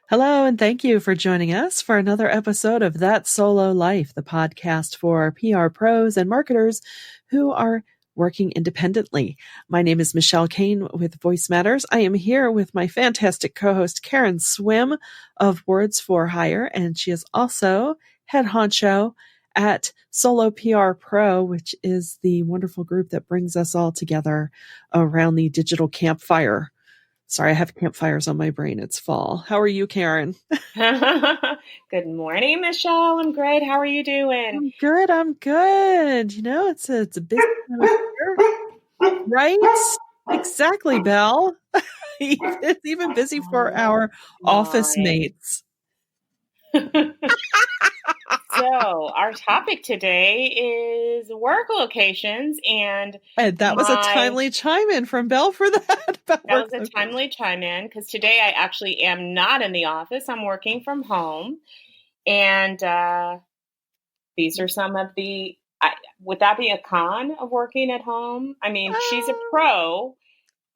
Hello, and thank you for joining us for another episode of That Solo Life, the podcast for PR pros and marketers who are working independently. My name is Michelle Kane with Voice Matters. I am here with my fantastic co-host, Karen Swim of Words for Hire, and she is also head honcho at Solo PR Pro, which is the wonderful group that brings us all together around the digital campfire. Sorry, I have campfires on my brain. It's fall. How are you, Karen? Good morning, Michelle. I'm great. How are you doing? I'm good. I'm good. You know, it's a busy time of year, right? Exactly, Belle. It's even busy for our office mates. So, our topic today is work locations, and that was a timely chime in from Belle for that. That was a timely chime in because today I actually am not in the office. I'm working from home, and these are some of the. Would that be a con of working at home? I mean, she's a pro.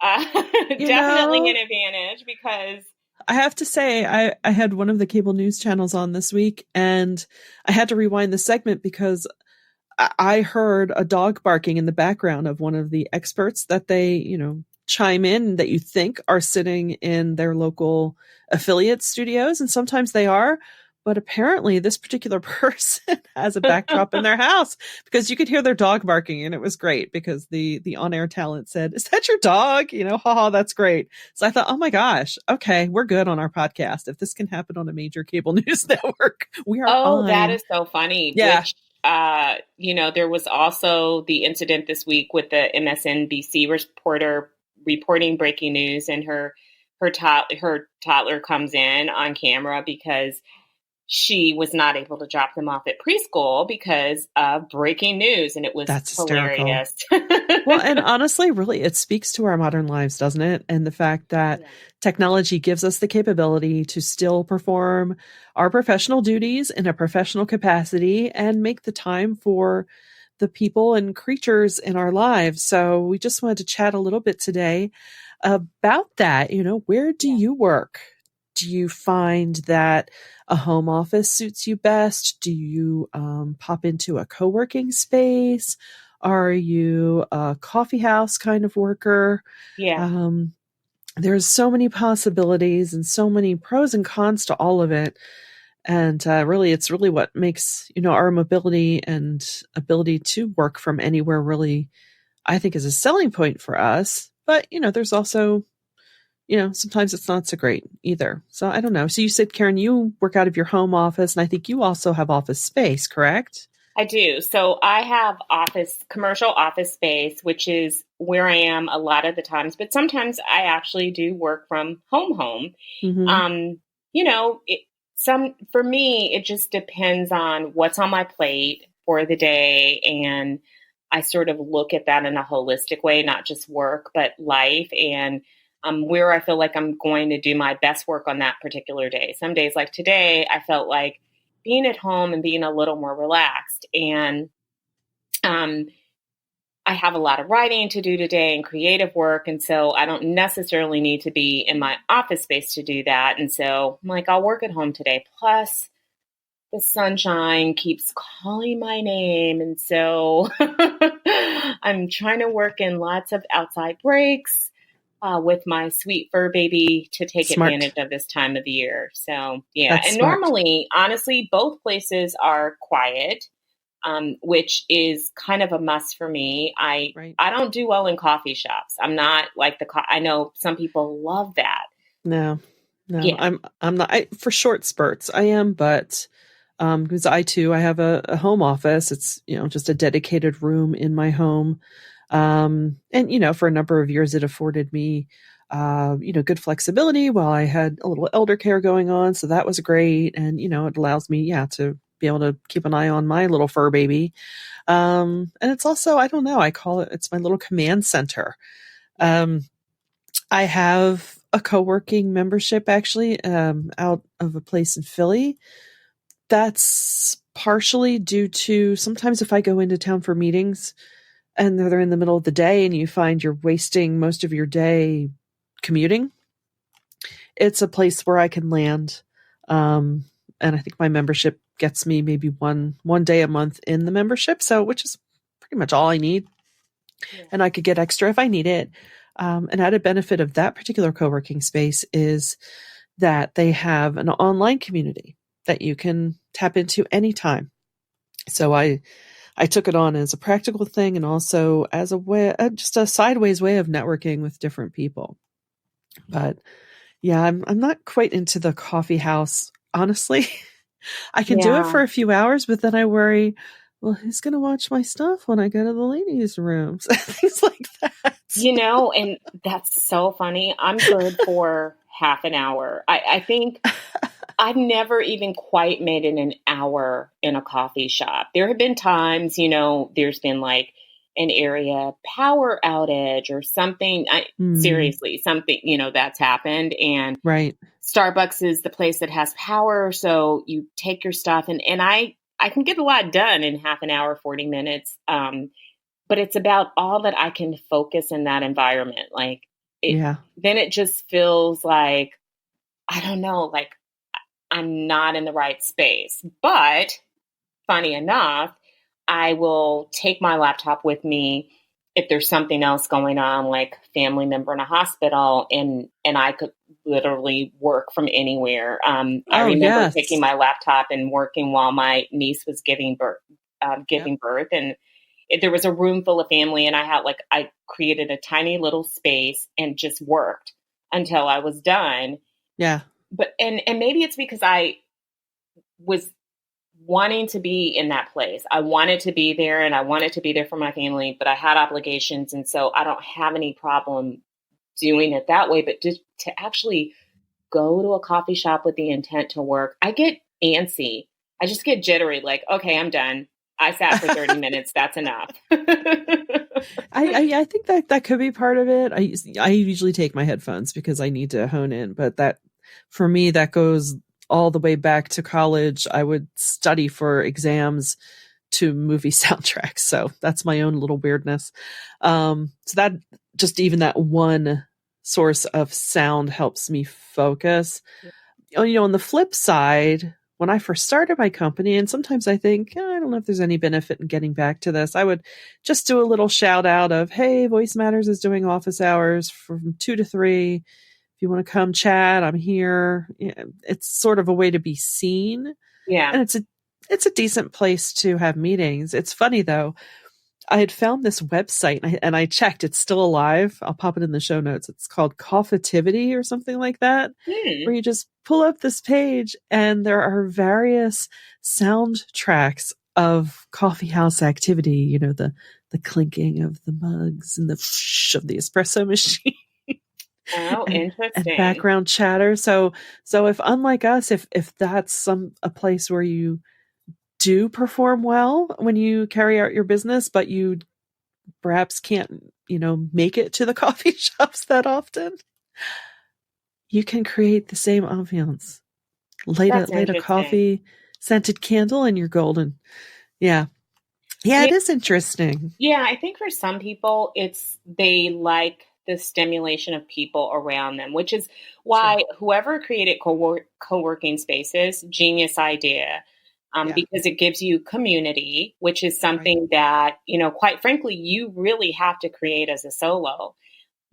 Definitely an advantage because I have to say, I had one of the cable news channels on this week, and I had to rewind the segment because I heard a dog barking in the background of one of the experts that they, chime in that you think are sitting in their local affiliate studios. And sometimes they are. But apparently this particular person has a backdrop in their house because you could hear their dog barking, and it was great because the on-air talent said, "Is that your dog?" Haha, that's great. So I thought, oh my gosh, okay, we're good on our podcast. If this can happen on a major cable news network, we are fine. That is so funny. Yeah. Which, there was also the incident this week with the MSNBC reporter reporting breaking news, and her toddler comes in on camera because she was not able to drop them off at preschool because of breaking news. And it was hilarious. Well, and honestly, really, it speaks to our modern lives, doesn't it? And the fact that technology gives us the capability to still perform our professional duties in a professional capacity and make the time for the people and creatures in our lives. So we just wanted to chat a little bit today about that. Where do you work? Do you find that a home office suits you best? Do you pop into a co-working space? Are you a coffee house kind of worker? Yeah. There's so many possibilities and so many pros and cons to all of it. And it's really what makes, our mobility and ability to work from anywhere really, I think, is a selling point for us. But, there's also sometimes it's not so great either. So I don't know. So you said, Karen, you work out of your home office, and I think you also have office space, correct? I do. So I have commercial office space, which is where I am a lot of the times, but sometimes I actually do work from home. Mm-hmm. For me, it just depends on what's on my plate for the day. And I sort of look at that in a holistic way, not just work, but life, and where I feel like I'm going to do my best work on that particular day. Some days like today, I felt like being at home and being a little more relaxed. And I have a lot of writing to do today and creative work. And so I don't necessarily need to be in my office space to do that. And so I'm like, I'll work at home today. Plus, the sunshine keeps calling my name. And so I'm trying to work in lots of outside breaks with my sweet fur baby to take advantage of this time of the year. So, yeah. That's and smart. Normally, honestly, both places are quiet, which is kind of a must for me. I don't do well in coffee shops. I'm not like I know some people love that. No, Yeah. I'm not for short spurts. I am, but because I have a home office. It's, just a dedicated room in my home. And, for a number of years, it afforded me, good flexibility while I had a little elder care going on. So that was great. And, it allows me, to be able to keep an eye on my little fur baby. And it's also, I don't know, it's my little command center. I have a co-working membership actually, out of a place in Philly. That's partially due to sometimes if I go into town for meetings, and they're in the middle of the day and you find you're wasting most of your day commuting, it's a place where I can land. And I think my membership gets me maybe one day a month in the membership. So, which is pretty much all I need. Yeah. And I could get extra if I need it. An added benefit of that particular co-working space is that they have an online community that you can tap into anytime. So I took it on as a practical thing and also as a way, just a sideways way of networking with different people. But yeah, I'm not quite into the coffee house, honestly. I can do it Yeah. for a few hours, but then I worry, well, who's going to watch my stuff when I go to the ladies' rooms? Things like that. And that's so funny. I'm good for half an hour. I think I've never even quite made it an hour in a coffee shop. There have been times, there's been like an area power outage or something. Seriously, something, that's happened. And Right. Starbucks is the place that has power. So you take your stuff and I can get a lot done in half an hour, 40 minutes. But it's about all that I can focus in that environment. Like Yeah. then it just feels like, I don't know, like I'm not in the right space. But funny enough, I will take my laptop with me if there's something else going on, like family member in a hospital, and I could literally work from anywhere. I remember taking Yes. my laptop and working while my niece was giving birth, Yep. and there was a room full of family, and I created a tiny little space and just worked until I was done. Yeah. But and maybe it's because I was wanting to be in that place. I wanted to be there and I wanted to be there for my family, but I had obligations. And so I don't have any problem doing it that way. But just to actually go to a coffee shop with the intent to work, I get antsy. I just get jittery, like, okay, I'm done. I sat for 30 minutes. That's enough. I think that could be part of it. I usually take my headphones because I need to hone in, but that for me that goes all the way back to college. I would study for exams to movie soundtracks, so that's my own little weirdness. So that just even that one source of sound helps me focus. On the flip side, when I first started my company, and sometimes I think, I don't know if there's any benefit in getting back to this, I would just do a little shout out of, hey, Voice Matters is doing office hours from 2 to 3. If you want to come chat, I'm here. It's sort of a way to be seen. Yeah. And it's a decent place to have meetings. It's funny though. I had found this website and I checked. It's still alive. I'll pop it in the show notes. It's called Coffeetivity or something like that, where you just pull up this page and there are various soundtracks of coffee house activity. The clinking of the mugs and the whoosh of the espresso machine. Oh, interesting. And background chatter. So if unlike us, if that's a place where you do perform well when you carry out your business, but you perhaps can't, make it to the coffee shops that often, you can create the same ambiance. Light a coffee scented candle and you're golden. Yeah. Yeah, it is interesting. Yeah, I think for some people they like the stimulation of people around them, which is why whoever created co-working spaces, genius idea. Because it gives you community, which is something that, quite frankly, you really have to create as a solo.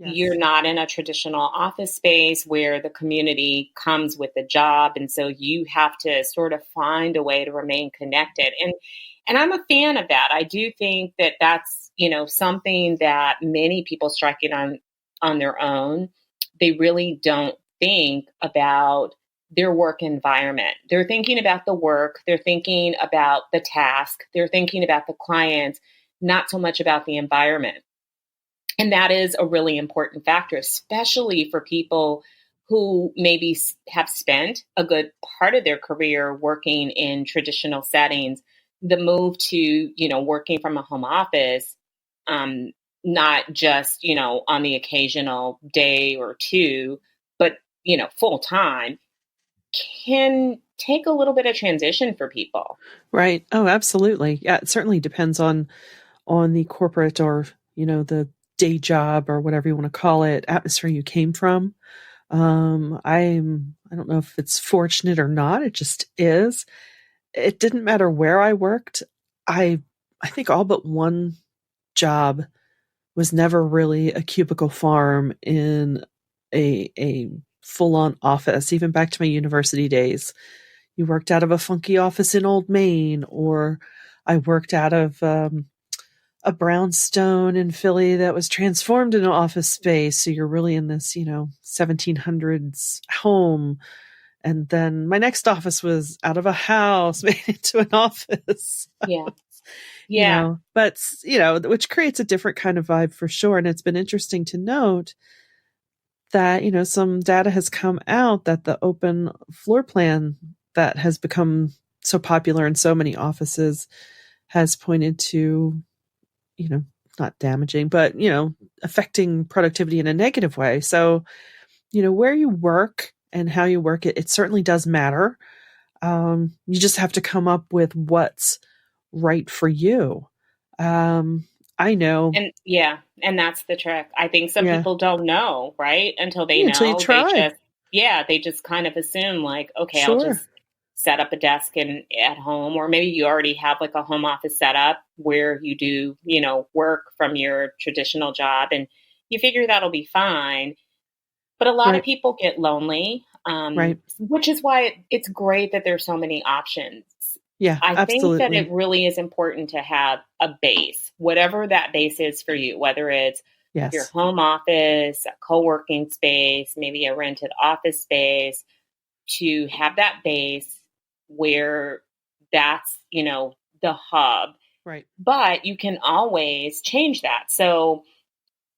Yes. You're not in a traditional office space where the community comes with the job. And so you have to sort of find a way to remain connected. And I'm a fan of that. I do think that that's, something that many people strike it on their own. They really don't think about their work environment. They're thinking about the work. They're thinking about the task. They're thinking about the client, not so much about the environment. And that is a really important factor, especially for people who maybe have spent a good part of their career working in traditional settings. The move to, working from a home office, not just, on the occasional day or two, but, full time, can take a little bit of transition for people. Right. Oh, absolutely. Yeah, it certainly depends on the corporate or, the day job or whatever you want to call it, atmosphere you came from. I don't know if it's fortunate or not. It just is. It didn't matter where I worked. I I think all but one job was never really a cubicle farm in a full on office, even back to my university days. You worked out of a funky office in Old Main, or I worked out of a brownstone in Philly that was transformed into office space. So you're really in this, 1700s home. And then my next office was out of a house made into an office. Yeah. Yeah. But, which creates a different kind of vibe for sure. And it's been interesting to note that, some data has come out that the open floor plan that has become so popular in so many offices has pointed to, not damaging, but, affecting productivity in a negative way. So, where you work and how you work it certainly does matter. You just have to come up with what's right for you. I know. And that's the trick. I think some Yeah. people don't know, right? Until they know. Until you try. They just kind of assume like, okay, I'll Sure. just set up a desk at home, or maybe you already have like a home office setup where you do, work from your traditional job, and you figure that'll be fine. But a lot Right. of people get lonely, Right. which is why it's great that there's so many options. Yeah, I think that absolutely. it really is important to have a base, whatever that base is for you, whether it's your Yes. home office, a co-working space, maybe a rented office space, to have that base where that's, the hub. Right. But you can always change that. So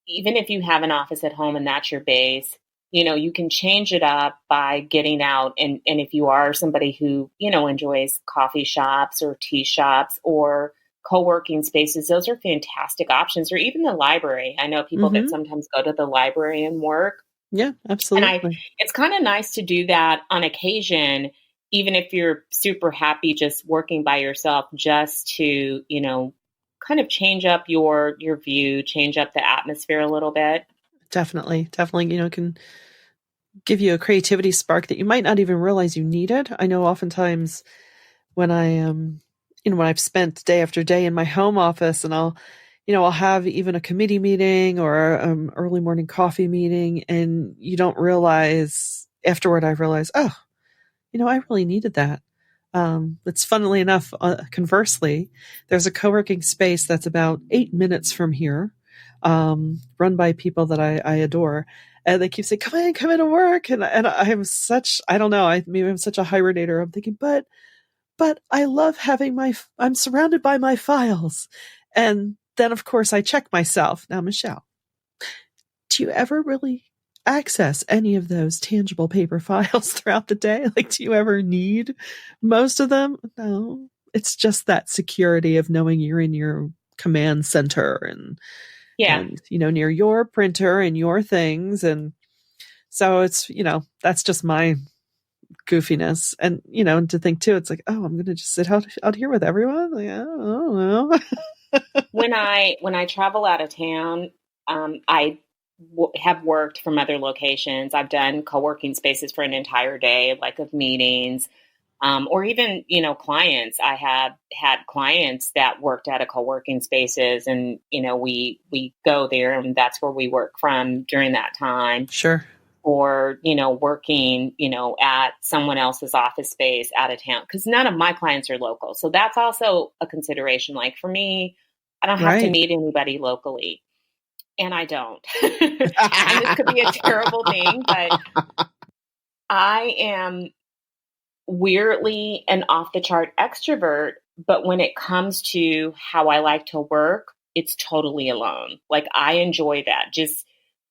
even if you have an office at home and that's your base, you can change it up by getting out. And if you are somebody who, enjoys coffee shops or tea shops or co-working spaces, those are fantastic options. Or even the library. I know people that Mm-hmm. sometimes go to the library and work. Yeah, And absolutely. it's kind of nice to do that on occasion, even if you're super happy just working by yourself, just to, kind of change up your view, change up the atmosphere a little bit. Definitely. Definitely, can give you a creativity spark that you might not even realize you needed. I know oftentimes when when I've spent day after day in my home office, and I'll have even a committee meeting or early morning coffee meeting, and you don't realize afterward. I realize, oh, I really needed that. It's funnily enough, conversely, there's a co-working space that's about 8 minutes from here, run by people that I adore. And they keep saying, come in to work. And I am such, I don't know, maybe I'm such a hibernator. I'm thinking, but I love having I'm surrounded by my files. And then of course I check myself. Now, Michelle, do you ever really access any of those tangible paper files throughout the day? Like, do you ever need most of them? No. It's just that security of knowing you're in your command center Yeah. and near your printer and your things. And so it's, that's just my goofiness. And, to think too, it's like, oh, I'm going to just sit out here with everyone. Like, I don't know. When I travel out of town, I have worked from other locations. I've done co-working spaces for an entire day, like of meetings, or even, clients. I have had clients that worked at a co-working spaces, and, we go there and that's where we work from during that time. Sure. Or, working, at someone else's office space out of town. Because none of my clients are local. So that's also a consideration. Like for me, I don't have to Right. meet anybody locally. And I don't. And this could be a terrible thing, but I am weirdly an off the chart extrovert. But when it comes to how I like to work, it's totally alone. Like I enjoy that.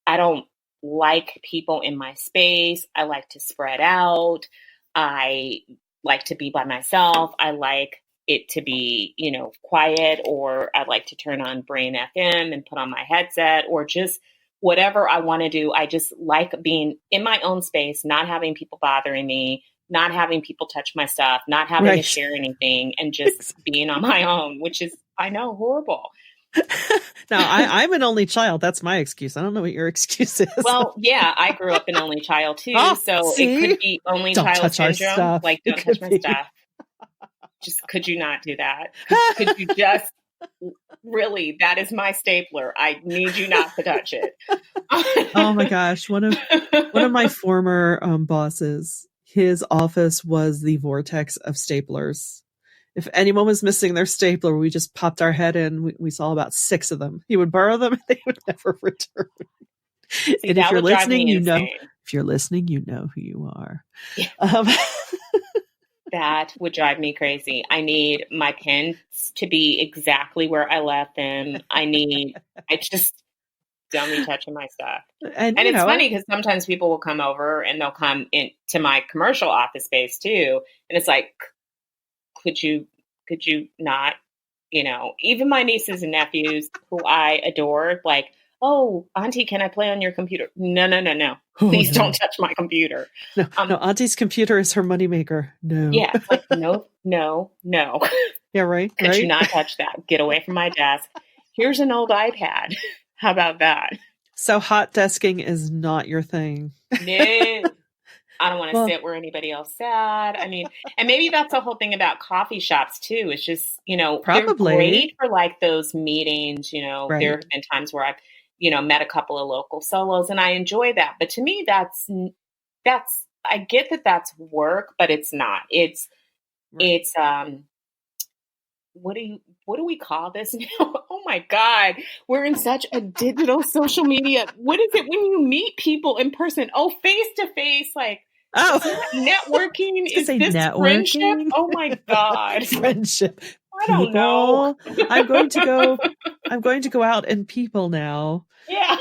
I don't like people in my space. I like to spread out. I like to be by myself. I like it to be, quiet, or I like to turn on Brain FM and put on my headset, or just whatever I want to do. I just like being in my own space, not having people bothering me, not having people touch my stuff, not having to Right. share anything, and just being on my own, which is, I know, horrible. Now, I'm an only child. That's my excuse. I don't know what your excuse is. Well, yeah, I grew up an only child too, Oh, so it see? could be only Don't child touch our syndrome. stuff. Like, It don't touch could my be. stuff. Just could you not do that? Could you just really? That is my stapler. I need you not to touch it. Oh my gosh, one of my former bosses, his office was the vortex of staplers. If anyone was missing their stapler, we just popped our head in. We saw about 6 of them. He would borrow them and they would never return. See, And that would drive me insane. If you're listening, you know who you are. Yeah. That would drive me crazy. I need my pins to be exactly where I left them. I just don't be touching my stuff. And it's funny because sometimes people will come over and they'll come into my commercial office space too. And it's like, could you not, even my nieces and nephews who I adore, like, oh, Auntie, can I play on your computer? No. Please don't touch my computer. No, Auntie's computer is her moneymaker. No. Yeah, it's like, no. Yeah, right. Could you not touch that? Get away from my desk. Here's an old iPad. How about that? So hot desking is not your thing. No. I don't want to sit where anybody else sat. I mean, and maybe that's the whole thing about coffee shops too. It's just, probably they're great for like those meetings. Right. There have been times where I've, met a couple of local solos and I enjoy that. But to me, that's, I get that that's work, but it's not. It's what do we call this now? Oh my God. We're in such a digital social media. What is it when you meet people in person? Oh, face to face, like, oh, networking. Is this networking? Friendship? Oh my God. Friendship. I don't know. I'm going to go out and people now. Yeah.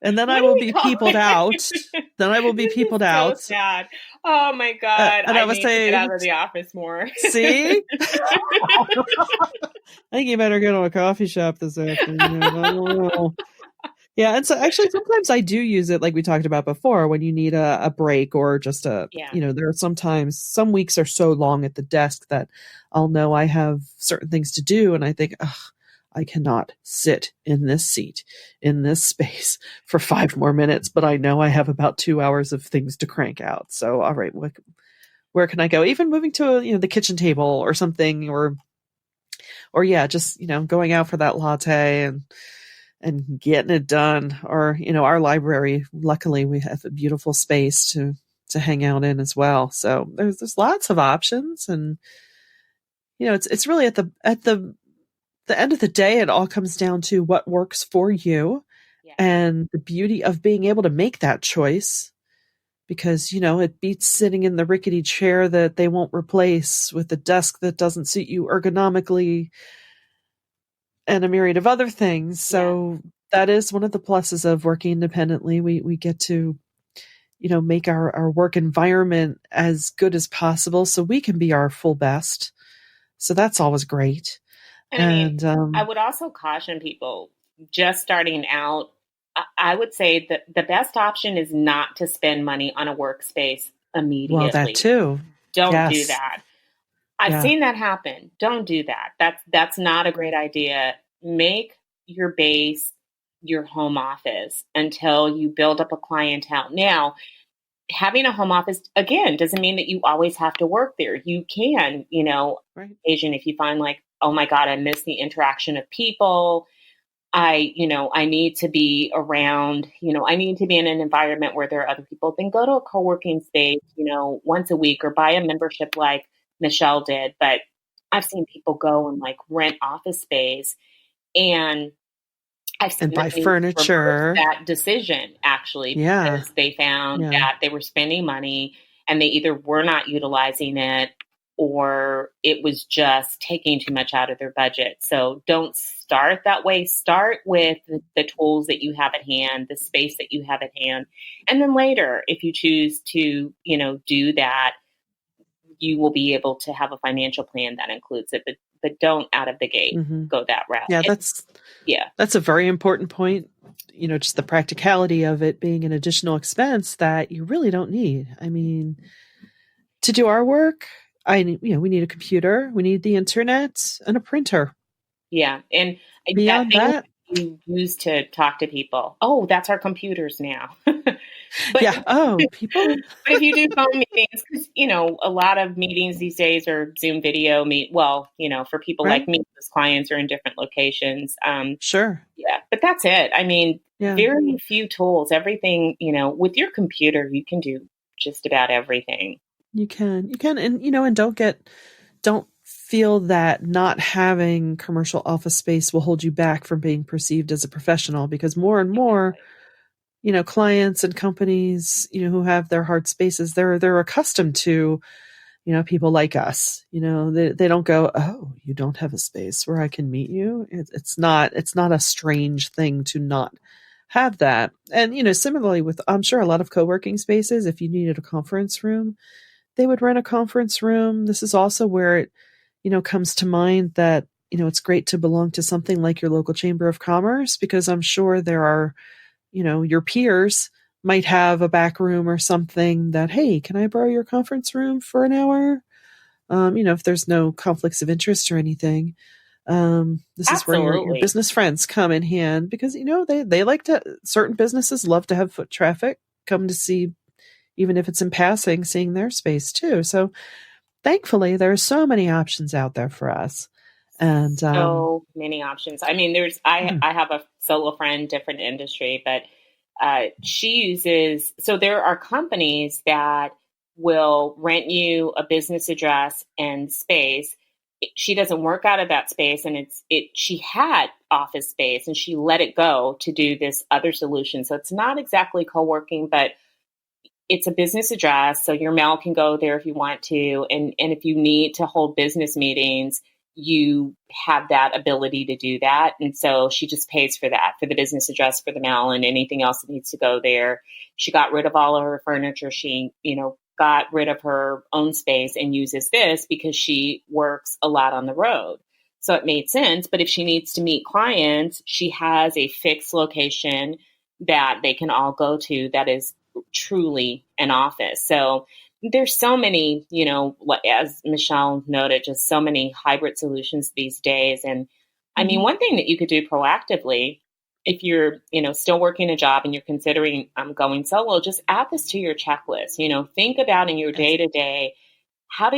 And then I will be peopled out. Then I will be peopled out. So sad. Oh my God. And I was saying, to get out of the office more. See? I think you better go to a coffee shop this afternoon. I don't know. Yeah, and so actually sometimes I do use it like we talked about before when you need a break or just there are sometimes some weeks are so long at the desk that I'll know I have certain things to do and I think, I cannot sit in this seat, in this space for 5 more minutes, but I know I have about 2 hours of things to crank out. So, all right, where can I go? Even moving to, the kitchen table or something, or yeah, just, going out for that latte and getting it done. Or, our library, luckily we have a beautiful space to hang out in as well. So there's lots of options and, it's really at the end of the day, it all comes down to what works for you and the beauty of being able to make that choice because, it beats sitting in the rickety chair that they won't replace with a desk that doesn't suit you ergonomically and a myriad of other things. So that is one of the pluses of working independently. We get to, make our work environment as good as possible so we can be our full best. So that's always great. And I would also caution people just starting out. I would say that the best option is not to spend money on a workspace immediately. Well, that too. Don't do that. I've seen that happen. Don't do that. That's not a great idea. Make your base your home office until you build up a clientele. Now, having a home office, again, doesn't mean that you always have to work there. You can, right. Asian, if you find like, oh my God, I miss the interaction of people. I need to be around, I need to be in an environment where there are other people. Then go to a co-working space, once a week or buy a membership like Michelle did. But I've seen people go and like rent office space and I've seen buy furniture. That decision actually, because they found that they were spending money and they either were not utilizing it or it was just taking too much out of their budget. So don't start that way. Start with the tools that you have at hand, the space that you have at hand. And then later, if you choose to, do that, you will be able to have a financial plan that includes it. But don't out of the gate go that route. Yeah, that's a very important point. Just the practicality of it being an additional expense that you really don't need. I mean, to do our work, we need a computer, we need the internet, and a printer. Yeah. And that Beyond thing that, you use to talk to people, oh, that's our computers now. But yeah. Oh, people. but if you do phone meetings, because a lot of meetings these days are Zoom video meet. Well, for people like Right? me, those clients are in different locations. Sure. Yeah, but that's it. I mean, Yeah. very few tools. Everything, with your computer, you can do just about everything. You can, and and don't feel that not having commercial office space will hold you back from being perceived as a professional because more and more, clients and companies, who have their hard spaces, they're accustomed to, people like us. They don't go, oh, you don't have a space where I can meet you. It's not a strange thing to not have that. And similarly with, I'm sure, a lot of co-working spaces, if you needed a conference room, they would rent a conference room. This is also where it, comes to mind that, it's great to belong to something like your local chamber of commerce, because I'm sure there are, your peers might have a back room or something that, hey, can I borrow your conference room for an hour? If there's no conflicts of interest or anything. This is where your Absolutely. business friends come in hand because, they like to, certain businesses love to have foot traffic come to see, even if it's in passing, seeing their space too. So thankfully, there are so many options out there for us. And So many options. I mean, yeah, I have a solo friend, different industry, but she uses, so there are companies that will rent you a business address and space. She doesn't work out of that space, and she had office space and she let it go to do this other solution. So it's not exactly co-working, but it's a business address, so your mail can go there if you want to, and if you need to hold business meetings, you have that ability to do that. And so she just pays for that, for the business address, for the mail, and anything else that needs to go there. She got rid of all of her furniture. She, got rid of her own space and uses this because she works a lot on the road. So it made sense. But if she needs to meet clients, she has a fixed location that they can all go to that is truly an office. So there's so many, as Michelle noted, just so many hybrid solutions these days. And I mean, mhm, one thing that you could do proactively, if you're, still working a job and you're considering going solo, just add this to your checklist. Think about in your yes, day to day, how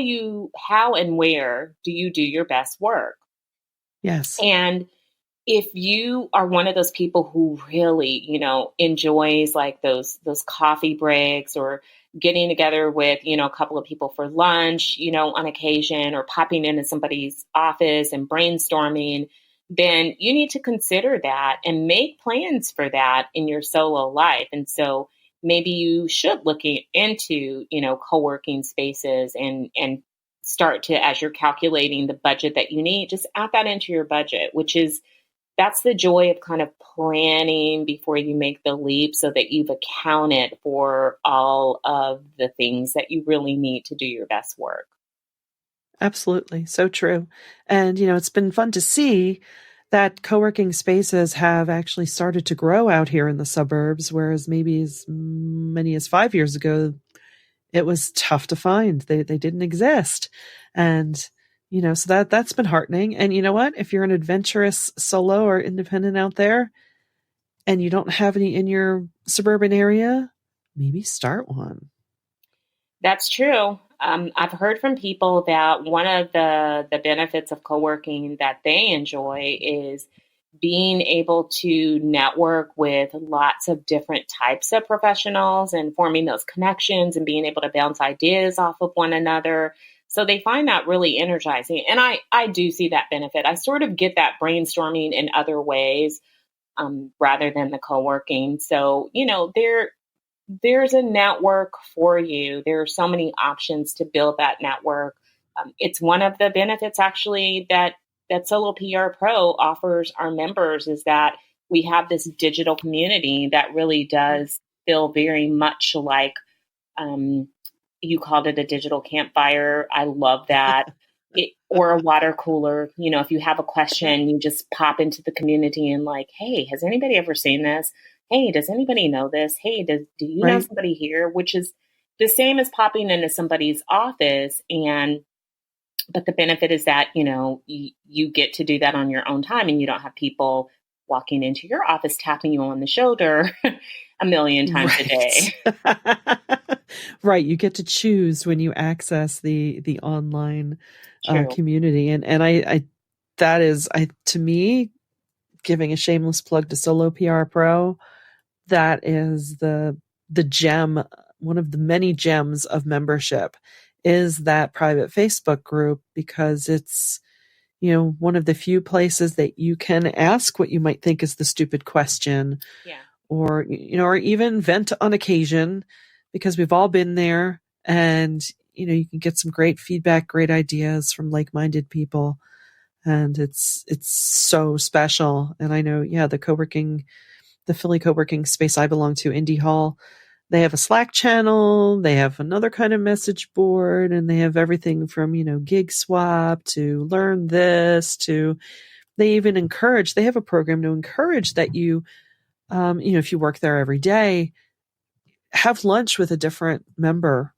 and where do you do your best work? yes, And if you are one of those people who really, enjoys like those coffee breaks or getting together with, a couple of people for lunch, on occasion, or popping into somebody's office and brainstorming, then you need to consider that and make plans for that in your solo life. And so maybe you should look into, co-working spaces and start to, as you're calculating the budget that you need, just add that into your budget, which is that's the joy of kind of planning before you make the leap so that you've accounted for all of the things that you really need to do your best work. absolutely. So true. And, it's been fun to see that co-working spaces have actually started to grow out here in the suburbs, whereas maybe as many as 5 years ago, it was tough to find. They didn't exist. And, so that's been heartening. And you know what? If you're an adventurous solo or independent out there and you don't have any in your suburban area, maybe start one. That's true. I've heard from people that one of the benefits of co-working that they enjoy is being able to network with lots of different types of professionals and forming those connections and being able to bounce ideas off of one another. So they find that really energizing. And I do see that benefit. I sort of get that brainstorming in other ways rather than the co-working. So, there's a network for you. There are so many options to build that network. It's one of the benefits actually that Solo PR Pro offers our members is that we have this digital community that really does feel very much like you called it a digital campfire. I love that. Or a water cooler. If you have a question, you just pop into the community and like, hey, has anybody ever seen this? Hey, does anybody know this? Hey, do you know Right? somebody here? Which is the same as popping into somebody's office and But the benefit is that, you get to do that on your own time and you don't have people walking into your office tapping you on the shoulder a million times a Right. day. Right. You get to choose when you access the online True. community. And I that is to me, giving a shameless plug to Solo PR Pro, that is the gem, one of the many gems of membership is that private Facebook group, because it's, one of the few places that you can ask what you might think is the stupid question, Yeah. or, or even vent on occasion, because we've all been there, and, you can get some great feedback, great ideas from like-minded people. And it's so special. And I know, yeah, the Philly co-working space I belong to, Indie Hall, they have a Slack channel, they have another kind of message board, and they have everything from, Gig Swap to Learn This to, they even they have a program to encourage that you, if you work there every day, have lunch with a different member,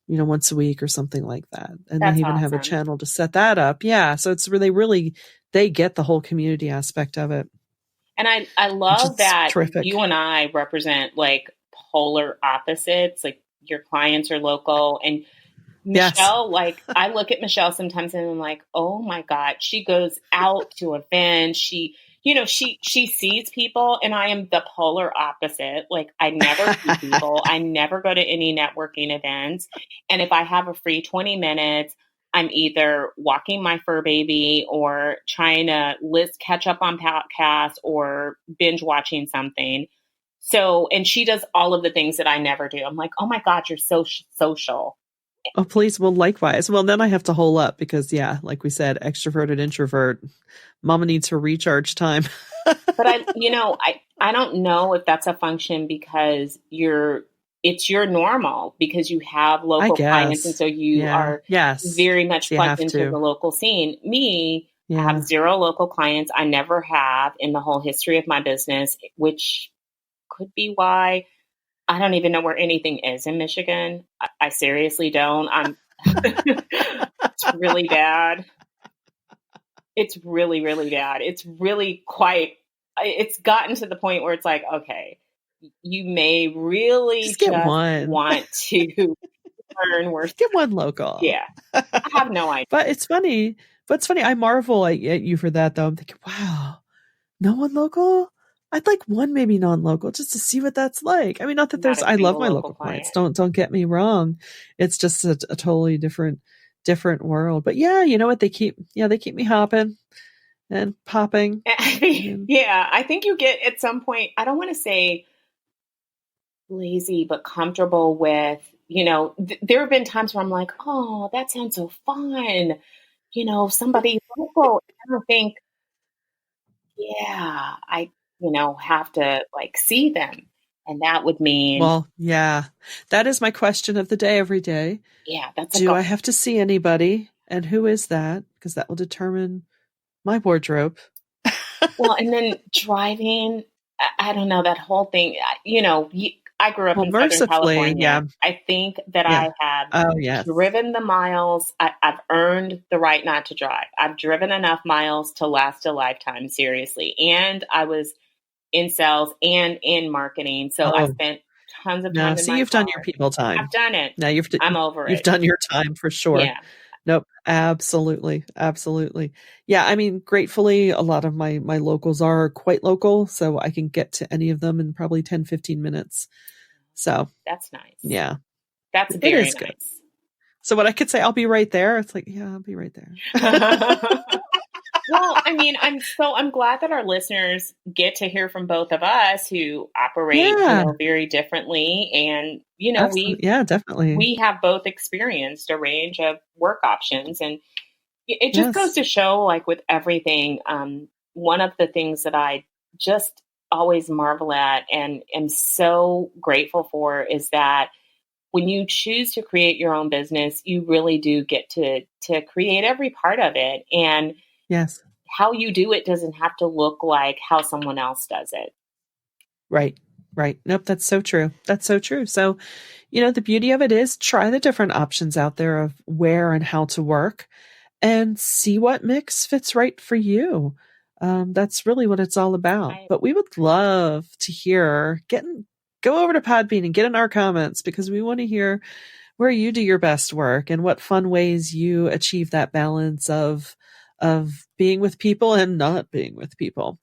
once a week or something like that. And they That's even have a awesome. channel to set that up. Yeah. So it's really, they get the whole community aspect of it, And I which love is that terrific. you and I represent like polar opposites. Like your clients are local and Yes. Michelle, like I look at Michelle sometimes and I'm like, oh my God, she goes out to events. She sees people and I am the polar opposite. Like I never see people. I never go to any networking events. And if I have a free 20 minutes, I'm either walking my fur baby or trying to catch up on podcasts or binge watching something. So, and she does all of the things that I never do. I'm like, oh my God, you're so social. Oh, please. Well, likewise. Well, then I have to hole up because, yeah, like we said, extroverted introvert. Mama needs her recharge time. But I don't know if that's a function because it's your normal because you have I local clients and guess. so you Yeah. are Yes. very much So you plugged have into to. the local scene. Me, I have Yeah. zero local clients. I never have in the whole history of my business, which could be why I don't even know where anything is in Michigan. I seriously don't. It's really bad. It's really, really bad. It's really quite, it's gotten to the point where it's like, okay, you may really Just get just one. want to learn where, Get one local. yeah, I have no idea. But it's funny. I marvel at you for that, though. I'm thinking, wow, no one local? I'd like one maybe non-local just to see what that's like. I mean, not that Not a I love single my local local clients. client. Don't get me wrong. It's just a totally different world. But yeah, you know what? They keep me hopping and popping. And Yeah, I think you get at some point, I don't want to say lazy, but comfortable with, there have been times where I'm like, oh, that sounds so fun. Somebody local. And I think, yeah, I, have to like see them. And that would mean, well, yeah, that is my question of the day every day. yeah, that's a Do goal. I have to see anybody? And who is that? Because that will determine my wardrobe. Well, and then driving, I don't know, that whole thing, I grew up Well, in Southern mercifully, California. yeah, I think that yeah. I have Oh, yes. driven the miles. I've earned the right not to drive. I've driven enough miles to last a lifetime, seriously. And I was in sales and in marketing. So I Oh, spent tons of no. time in See, my you've done your car. people time. I've done it. Now I'm over you've it. done your time for sure. Yeah. Nope, absolutely, absolutely. Yeah, I mean, gratefully, a lot of my locals are quite local, so I can get to any of them in probably 10-15 minutes. So, That's nice. yeah, That's it very is good. nice. So when I could say I'll be right there, it's like, yeah, I'll be right there. Well, I mean, I'm glad that our listeners get to hear from both of us who operate, Yeah, very differently. And, absolutely. Yeah, definitely. we have both experienced a range of work options. And it just goes Yes. to show, like with everything, one of the things that I just always marvel at and am so grateful for is that when you choose to create your own business, you really do get to create every part of it. And Yes. how you do it doesn't have to look like how someone else does it. Right. Right. Nope, that's so true. That's so true. So, the beauty of it is try the different options out there of where and how to work. and see what mix fits right for you. That's really what it's all about. But we would love to hear, go over to Podbean and get in our comments, because we want to hear where you do your best work and what fun ways you achieve that balance of being with people and not being with people.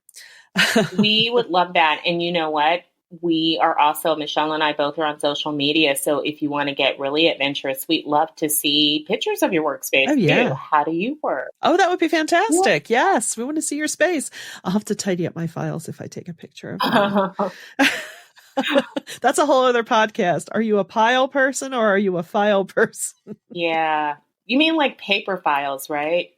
We would love that. And you know what? We are also, Michelle and I both are on social media. So if you want to get really adventurous, we'd love to see pictures of your workspace. Oh, yeah. Too. How do you work? Oh, that would be fantastic. Yeah. Yes. We want to see your space. I'll have to tidy up my files if I take a picture of them. That's a whole other podcast. Are you a pile person or are you a file person? Yeah. You mean like paper files, right?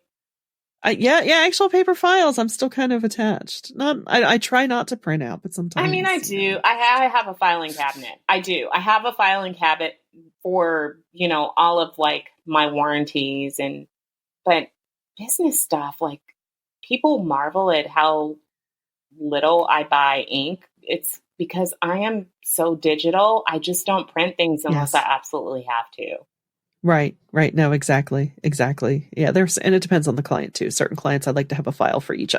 Yeah, actual paper files. I'm still kind of attached. I try not to print out, but sometimes. I mean, I do. I have a filing cabinet. I do. I have a filing cabinet for, all of like my warranties but business stuff, like people marvel at how little I buy ink. It's because I am so digital. I just don't print things unless I absolutely have to. Right. No, exactly. Yeah, and it depends on the client too. Certain clients, I'd like to have a file for each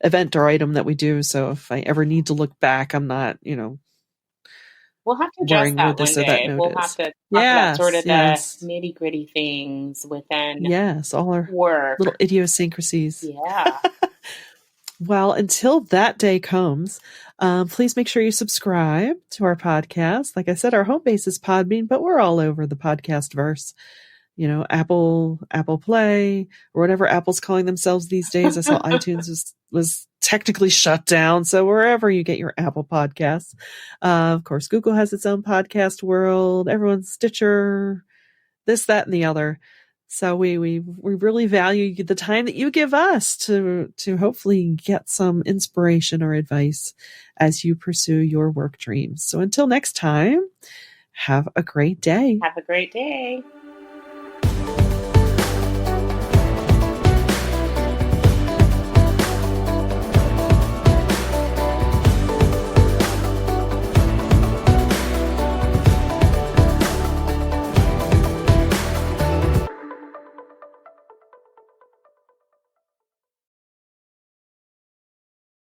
event or item that we do. So if I ever need to look back, I'm not, we'll have to address that one day. We'll have to talk about sort of the nitty gritty things within all our work. Little idiosyncrasies. Yeah. Well, until that day comes, please make sure you subscribe to our podcast. Like I said, our home base is Podbean, but we're all over the podcast verse. Apple Play, or whatever Apple's calling themselves these days. I saw iTunes was technically shut down. So wherever you get your Apple podcasts, of course, Google has its own podcast world. Everyone's Stitcher, this, that, and the other. So we really value the time that you give us to hopefully get some inspiration or advice as you pursue your work dreams. So until next time, have a great day. Have a great day.